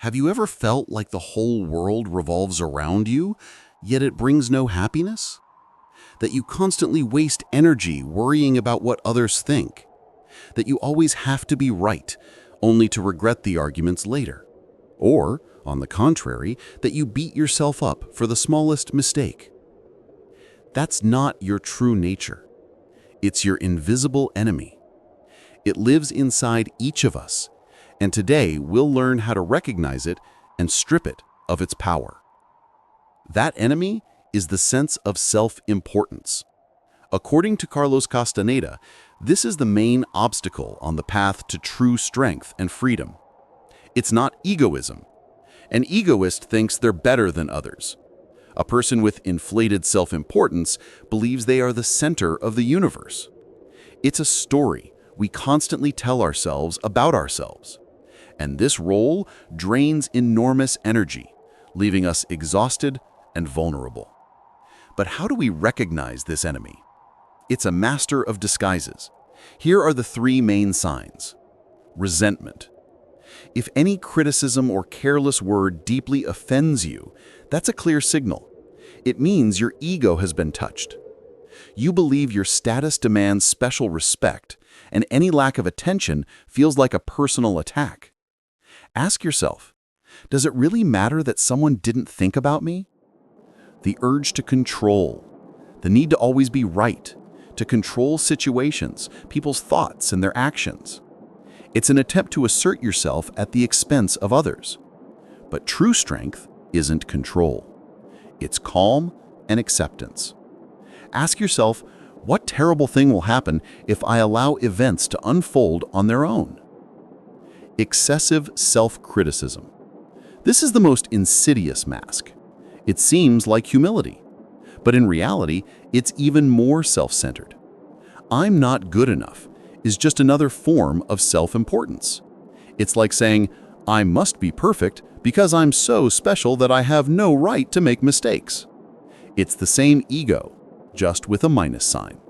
Have you ever felt like the whole world revolves around you, yet it brings no happiness? That you constantly waste energy worrying about what others think? That you always have to be right, only to regret the arguments later? Or, on the contrary, that you beat yourself up for the smallest mistake? That's not your true nature. It's your invisible enemy. It lives inside each of us, and today we'll learn how to recognize it and strip it of its power. That enemy is the sense of self-importance. According to Carlos Castaneda, this is the main obstacle on the path to true strength and freedom. It's not egoism. An egoist thinks they're better than others. A person with inflated self-importance believes they are the center of the universe. It's a story we constantly tell ourselves about ourselves. And this role drains enormous energy, leaving us exhausted and vulnerable. But how do we recognize this enemy? It's a master of disguises. Here are the three main signs. Resentment. If any criticism or careless word deeply offends you, that's a clear signal. It means your ego has been touched. You believe your status demands special respect, and any lack of attention feels like a personal attack. Ask yourself, does it really matter that someone didn't think about me? The urge to control, the need to always be right, to control situations, people's thoughts and their actions. It's an attempt to assert yourself at the expense of others. But true strength isn't control. It's calm and acceptance. Ask yourself, what terrible thing will happen if I allow events to unfold on their own? Excessive self-criticism. This is the most insidious mask. It seems like humility, but in reality, it's even more self-centered. I'm not good enough is just another form of self-importance. It's like saying, I must be perfect because I'm so special that I have no right to make mistakes. It's the same ego, just with a minus sign.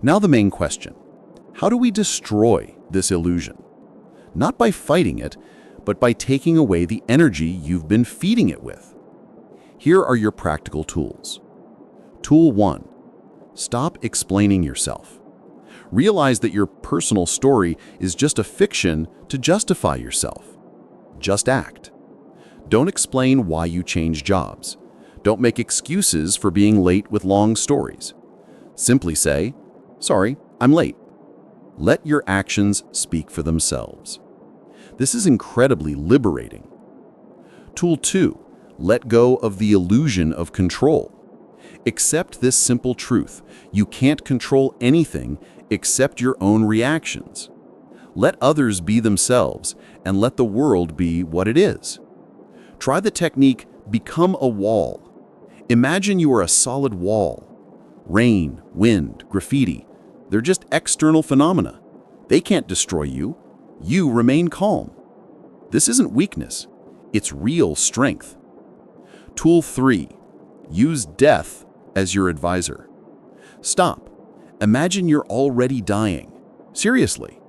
Now the main question, how do we destroy this illusion? Not by fighting it, but by taking away the energy you've been feeding it with. Here are your practical tools. Tool 1. Stop explaining yourself. Realize that your personal story is just a fiction to justify yourself. Just act. Don't explain why you changed jobs. Don't make excuses for being late with long stories. Simply say, sorry, I'm late. Let your actions speak for themselves. This is incredibly liberating. Tool 2. Let go of the illusion of control. Accept this simple truth. You can't control anything except your own reactions. Let others be themselves and let the world be what it is. Try the technique, become a wall. Imagine you are a solid wall. Rain, wind, graffiti, they're just external phenomena. They can't destroy you. You remain calm. This isn't weakness. It's real strength. Tool 3. Use death as your advisor. Stop. Imagine you're already dying. Seriously.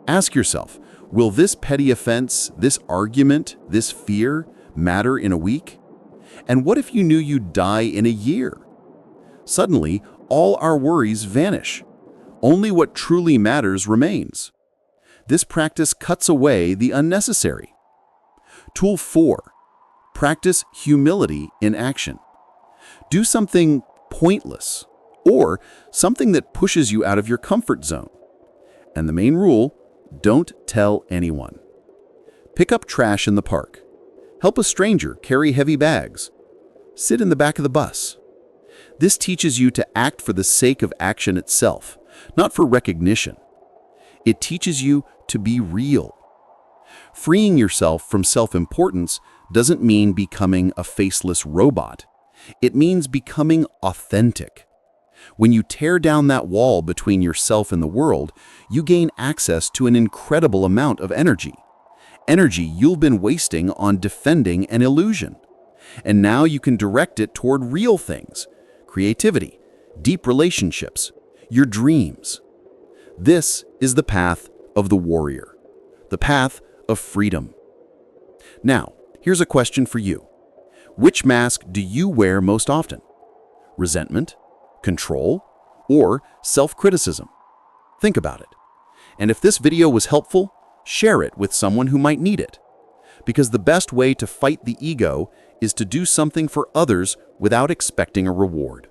Ask yourself, will this petty offense, this argument, this fear matter in a week? And what if you knew you'd die in a year? Suddenly, all our worries vanish. Only what truly matters remains. This practice cuts away the unnecessary. Tool 4. Practice humility in action. Do something pointless or something that pushes you out of your comfort zone. And the main rule, don't tell anyone. Pick up trash in the park. Help a stranger carry heavy bags. Sit in the back of the bus. This teaches you to act for the sake of action itself, not for recognition. It teaches you to be real. Freeing yourself from self-importance doesn't mean becoming a faceless robot. It means becoming authentic. When you tear down that wall between yourself and the world, you gain access to an incredible amount of energy. Energy you've been wasting on defending an illusion. And now you can direct it toward real things, creativity, deep relationships, your dreams. This is the path of the warrior, the path of freedom. Now, here's a question for you. Which mask do you wear most often? Resentment, control, or self-criticism? Think about it. And if this video was helpful, share it with someone who might need it. Because the best way to fight the ego is to do something for others without expecting a reward.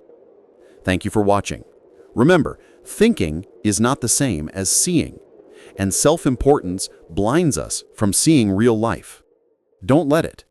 Thank you for watching. Remember, thinking is not the same as seeing, and self-importance blinds us from seeing real life. Don't let it.